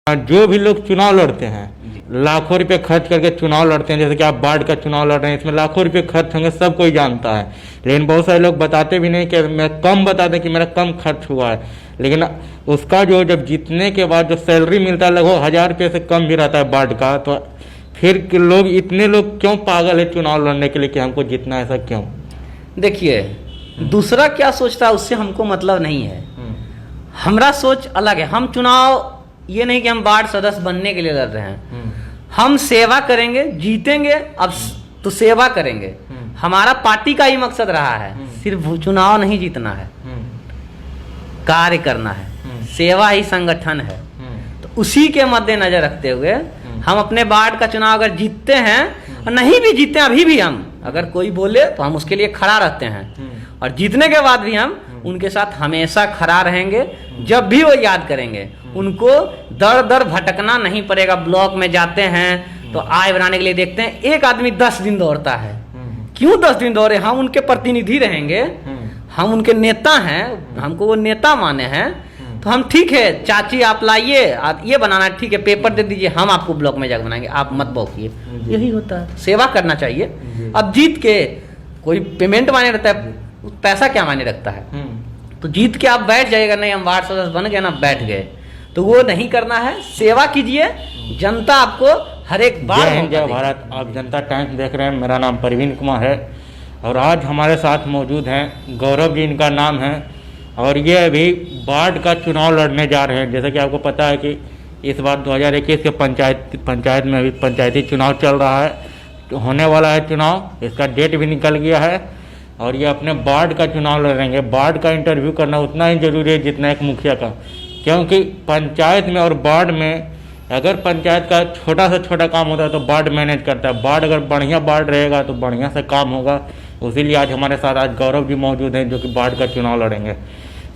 जो भी लोग चुनाव लड़ते हैं लाखों रुपए खर्च करके चुनाव लड़ते हैं, जैसे कि आप वार्ड का चुनाव लड़ रहे हैं, इसमें लाखों रुपए खर्च होंगे, सब कोई जानता है। लेकिन बहुत सारे लोग बताते भी नहीं कि मैं कम बताते कि मेरा कम खर्च हुआ है, लेकिन उसका जो जब जीतने के बाद जो सैलरी मिलता है लगभग 1000 रुपये से कम भी रहता है वार्ड का। तो फिर लोग इतने लोग क्यों पागल है चुनाव लड़ने के लिए कि हमको जीतना है, ऐसा क्यों? देखिए, दूसरा क्या सोचता है उससे हमको मतलब नहीं है। हमारा सोच अलग है। हम चुनाव ये नहीं कि हम वार्ड सदस्य बनने के लिए लड़ रहे हैं, हम सेवा करेंगे, जीतेंगे। अब तो सेवा करेंगे, हमारा पार्टी का ही मकसद रहा है। सिर्फ चुनाव नहीं जीतना है, कार्य करना है, सेवा ही संगठन है। तो उसी के मद्देनजर रखते हुए हम अपने वार्ड का चुनाव अगर जीतते हैं और नहीं भी जीतते हैं, अभी भी हम अगर कोई बोले तो हम उसके लिए खड़ा रहते हैं, और जीतने के बाद भी हम उनके साथ हमेशा खड़ा रहेंगे। जब भी वो याद करेंगे, उनको दर दर भटकना नहीं पड़ेगा। ब्लॉक में जाते हैं तो आय बनाने के लिए देखते हैं एक आदमी 10 दिन दौड़ता है। क्यों 10 दिन दौड़े? हम उनके प्रतिनिधि रहेंगे, हम उनके नेता हैं, हमको वो नेता माने हैं। तो हम ठीक है चाची आप लाइए, आप ये बनाना है, ठीक है पेपर दे दीजिए, हम आपको ब्लॉक में जाकर बनाएंगे, आप मत बौकिए। यही होता है, सेवा करना चाहिए। अब जीत के कोई पेमेंट माने रहता है, पैसा क्या माने रखता है? तो जीत के आप बैठ जाइएगा, नहीं हम वार्ड सदस्य बन गए ना, बैठ गए, तो वो नहीं करना है। सेवा कीजिए, जनता आपको हर एक बार। जय भारत, आप जनता टाइम्स देख रहे हैं। मेरा नाम परवीन कुमार है और आज हमारे साथ मौजूद हैं गौरव जी, इनका नाम है, और ये अभी वार्ड का चुनाव लड़ने जा रहे हैं। जैसे कि आपको पता है कि इस बार 2021 के पंचायत में अभी पंचायती चुनाव चल रहा है, तो होने वाला है चुनाव, इसका डेट भी निकल गया है, और ये अपने वार्ड का चुनाव लड़ेंगे। वार्ड का इंटरव्यू करना उतना ही जरूरी है जितना एक मुखिया का, क्योंकि पंचायत में और वार्ड में अगर पंचायत का छोटा से छोटा काम होता है तो वार्ड मैनेज करता है। वार्ड अगर बढ़िया वार्ड रहेगा तो बढ़िया से काम होगा। इसीलिए आज हमारे साथ आज गौरव जी मौजूद हैं जो कि वार्ड का चुनाव लड़ेंगे।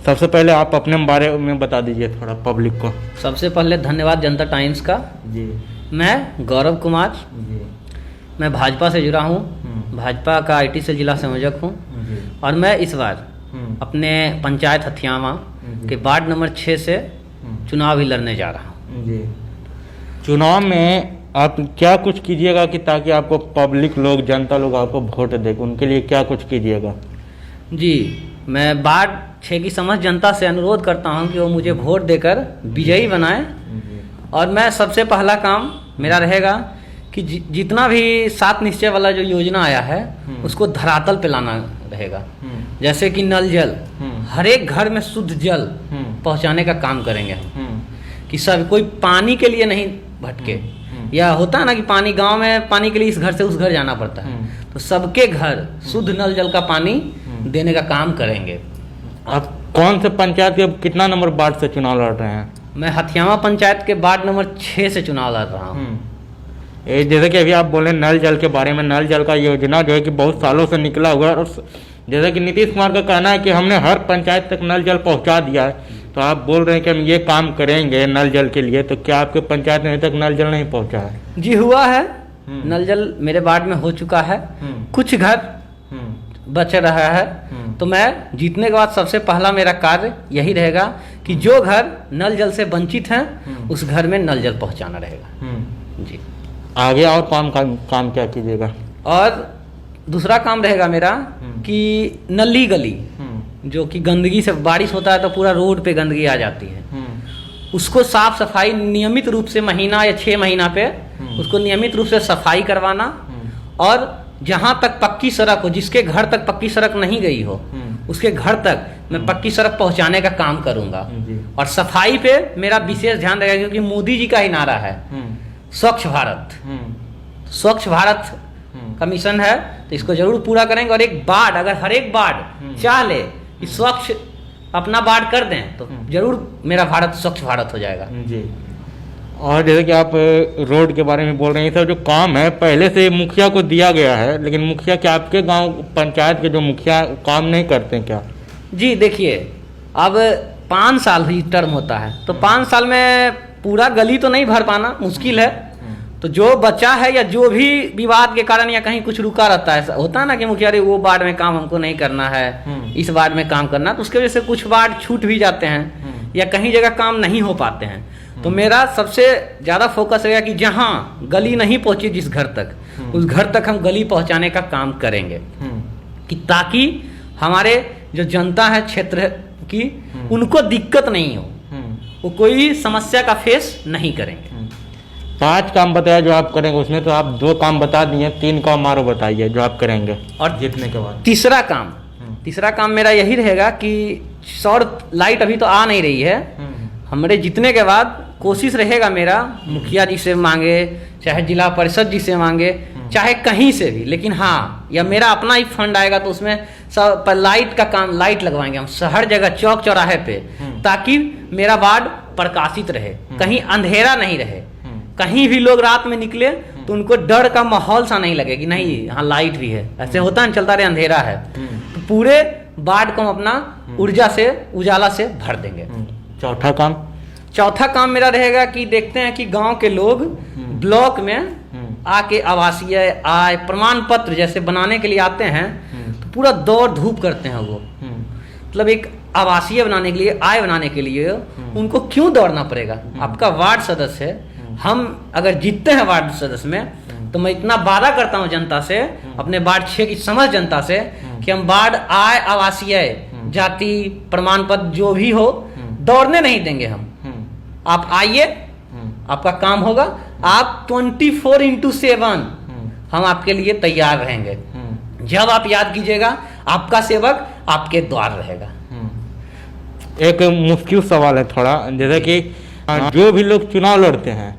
सबसे पहले आप अपने बारे में बता दीजिए थोड़ा पब्लिक को। सबसे पहले धन्यवाद जनता टाइम्स का जी। मैं गौरव कुमार जी। मैं भाजपा से जुड़ा हूँ, भाजपा का IT से जिला संयोजक हूँ, और मैं इस बार अपने पंचायत हथियामा के वार्ड नंबर 6 से चुनाव ही लड़ने जा रहा हूँ। जी। चुनाव में आप क्या कुछ कीजिएगा कि ताकि आपको पब्लिक लोग, जनता लोग आपको वोट दे, उनके लिए क्या कुछ कीजिएगा? जी, मैं वार्ड 6 की समस्त जनता से अनुरोध करता हूँ कि वो मुझे वोट देकर विजयी बनाए। और मैं सबसे पहला काम मेरा रहेगा कि जितना भी 7 निश्चय वाला जो योजना आया है उसको धरातल पे लाना रहेगा। जैसे कि नल जल, हर एक घर में शुद्ध जल पहुंचाने का काम करेंगे हम, कि सब कोई पानी के लिए नहीं भटके। या होता है ना कि पानी गांव में पानी के लिए इस घर से उस घर जाना पड़ता है, तो सबके घर शुद्ध नल जल का पानी देने का काम करेंगे। आप कौन से पंचायत के कितना नंबर वार्ड से चुनाव लड़ रहे हैं? मैं हथियामा पंचायत के वार्ड नंबर 6 से चुनाव लड़ रहा हूँ। जैसे कि अभी आप बोले नल जल के बारे में, नल जल का योजना जो है कि बहुत सालों से निकला हुआ है, और जैसे कि नीतीश कुमार का कहना है कि हमने हर पंचायत तक नल जल पहुंचा दिया है, तो आप बोल रहे हैं कि हम ये काम करेंगे नल जल के लिए, तो क्या आपके पंचायत में अभी तक नल जल नहीं पहुंचा है? जी हुआ है, नल जल मेरे वार्ड में हो चुका है, कुछ घर बच रहा है। तो मैं जीतने के बाद सबसे पहला मेरा कार्य यही रहेगा कि जो घर नल जल से वंचित हैं उस घर में नल जल पहुंचाना रहेगा। जी। आगे और काम क्या कीजिएगा? और दूसरा काम रहेगा मेरा कि नली गली, जो कि गंदगी से, बारिश होता है तो पूरा रोड पे गंदगी आ जाती है, उसको साफ सफाई नियमित रूप से महीना या 6 महीना पे उसको नियमित रूप से सफाई करवाना। और जहाँ तक पक्की सड़क हो, जिसके घर तक पक्की सड़क नहीं गई हो उसके घर तक मैं पक्की सड़क पहुँचाने का काम करूँगा। और सफाई पे मेरा विशेष ध्यान रहेगा, क्योंकि मोदी जी का ही नारा है स्वच्छ भारत। स्वच्छ भारत का मिशन है, तो इसको जरूर पूरा करेंगे। और एक वार्ड, अगर हर एक वार्ड चाह ले कि स्वच्छ अपना वार्ड कर दें, तो जरूर मेरा भारत स्वच्छ भारत हो जाएगा। जी। और जैसे कि आप रोड के बारे में बोल रहे हैं, सब जो काम है पहले से मुखिया को दिया गया है, लेकिन मुखिया क्या आपके गांव पंचायत के जो मुखिया काम नहीं करते क्या? जी देखिए, अब 5 साल ही टर्म होता है, तो 5 साल में पूरा गली तो नहीं भर पाना मुश्किल है। तो जो बचा है या जो भी विवाद के कारण या कहीं कुछ रुका रहता है, होता है ना कि मुखिया रे वो वार्ड में काम हमको नहीं करना है, इस वार्ड में काम करना, तो उसके वजह से कुछ वार्ड छूट भी जाते हैं या कहीं जगह काम नहीं हो पाते हैं। तो मेरा सबसे ज़्यादा फोकस रहेगा कि जहाँ गली नहीं पहुँची जिस घर तक, उस घर तक हम गली पहुँचाने का काम करेंगे, कि ताकि हमारे जो जनता है क्षेत्र की उनको दिक्कत नहीं हो, वो कोई समस्या का फेस नहीं करेंगे। 5 काम बताया जो आप करेंगे, उसमें तो आप 2 काम बता दिए, 3 काम मारो बताइए जो आप करेंगे और जीतने के बाद। तीसरा काम मेरा यही रहेगा कि सौर लाइट अभी तो आ नहीं रही है, हमारे जीतने के बाद कोशिश रहेगा मेरा मुखिया जी से मांगे, चाहे जिला परिषद जी से मांगे, चाहे कहीं से भी, लेकिन हाँ या मेरा अपना ही फंड आएगा तो उसमें सब पर लाइट का काम, लाइट लगवाएंगे हम हर जगह चौक चौराहे पे, ताकि मेरा वार्ड प्रकाशित रहे, कहीं अंधेरा नहीं रहे, कहीं भी लोग रात में निकले तो उनको डर का माहौल सा नहीं लगे कि नहीं यहाँ लाइट भी है, ऐसे होता है चलता रहे अंधेरा है, तो पूरे वार्ड को हम अपना ऊर्जा से उजाला से भर देंगे। चौथा काम मेरा रहेगा कि देखते हैं कि गांव के लोग ब्लॉक में आके आवासीय आय प्रमाण पत्र जैसे बनाने के लिए आते हैं, तो पूरा दौड़ धूप करते हैं वो, मतलब एक आवासीय बनाने के लिए, आय बनाने के लिए उनको क्यों दौड़ना पड़ेगा। आपका वार्ड सदस्य है, हम अगर जीतते हैं वार्ड सदस्य में तो मैं इतना वादा करता हूं जनता से, अपने वार्ड 6 की समझ जनता से, कि हम वार्ड आय आवासीय जाति प्रमाण पत्र जो भी हो दौड़ने नहीं देंगे हम। आप आइए, आपका काम होगा, आप 24/7 हम आपके लिए तैयार रहेंगे। जब आप याद कीजिएगा आपका सेवक आपके द्वार रहेगा। एक मुश्किल सवाल है थोड़ा, जैसे कि जो भी लोग चुनाव लड़ते हैं,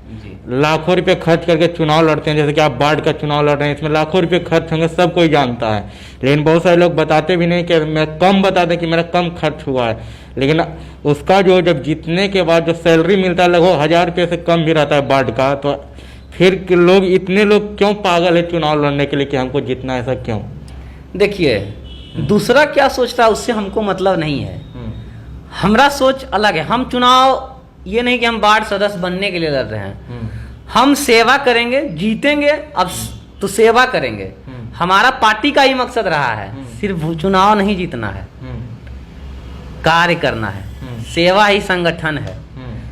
लाखों रुपए खर्च करके चुनाव लड़ते हैं, जैसे कि आप वार्ड का चुनाव लड़ रहे हैं, इसमें लाखों रुपए खर्च होंगे, सब कोई जानता है, लेकिन बहुत सारे लोग बताते भी नहीं कि मैं कम बताते कि मेरा कम खर्च हुआ है, लेकिन उसका जो जब जीतने के बाद जो सैलरी मिलता है लगभग 1000 रुपये से कम भी रहता है वार्ड का, तो फिर लोग इतने लोग क्यों पागल है चुनाव लड़ने के लिए कि हमको जीतना है, ऐसा क्यों? देखिए, दूसरा क्या सोचता है उससे हमको मतलब नहीं है, हमारा सोच अलग है। हम चुनाव ये नहीं कि हम वार्ड सदस्य बनने के लिए लड़ रहे हैं, हम सेवा करेंगे, जीतेंगे अब तो सेवा करेंगे। हमारा पार्टी का ही मकसद रहा है, सिर्फ चुनाव नहीं जीतना है, कार्य करना है, सेवा ही संगठन है।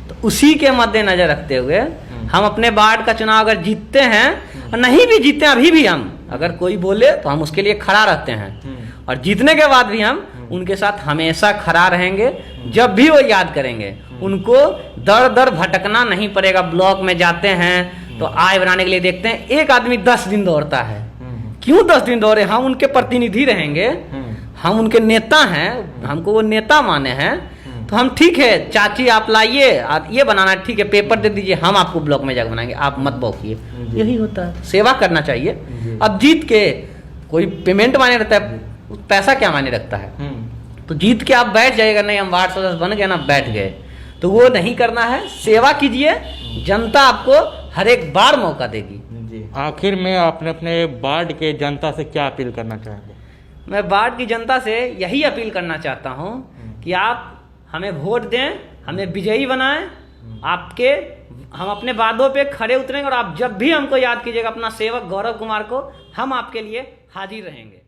तो उसी के मद्देनजर रखते हुए हम अपने वार्ड का चुनाव अगर जीतते हैं और नहीं भी जीते, अभी भी हम अगर कोई बोले तो हम उसके लिए खड़ा रहते हैं, और जीतने के बाद भी हम उनके साथ हमेशा खड़ा रहेंगे। जब भी वो याद करेंगे उनको दर दर भटकना नहीं पड़ेगा। ब्लॉक में जाते हैं तो आय बनाने के लिए देखते हैं एक आदमी 10 दिन दौड़ता है, क्यों 10 दिन दौड़े? हम उनके प्रतिनिधि रहेंगे, हम उनके नेता हैं, हमको वो नेता माने हैं, तो हम ठीक है चाची आप लाइए, आप ये बनाना है, ठीक है पेपर दे दीजिए, हम आपको ब्लॉक में जाकर बनाएंगे, आप मत बौकिए। यही होता है, सेवा करना चाहिए। अब जीत के कोई पेमेंट माने रहता है, पैसा क्या माने रखता है? तो जीत के आप बैठ जाइएगा, नहीं हम वार्ड सदस्य बन गए ना, बैठ गए, तो वो नहीं करना है। सेवा कीजिए, जनता आपको हर एक बार मौका देगी। आखिर में आपने अपने वार्ड के जनता से क्या अपील करना चाहेंगे? मैं वार्ड की जनता से यही अपील करना चाहता हूँ कि आप हमें वोट दें, हमें विजयी बनाएं, हम अपने वादों पे खड़े उतरेंगे, और आप जब भी हमको याद कीजिएगा अपना सेवक गौरव कुमार को, हम आपके लिए हाजिर रहेंगे।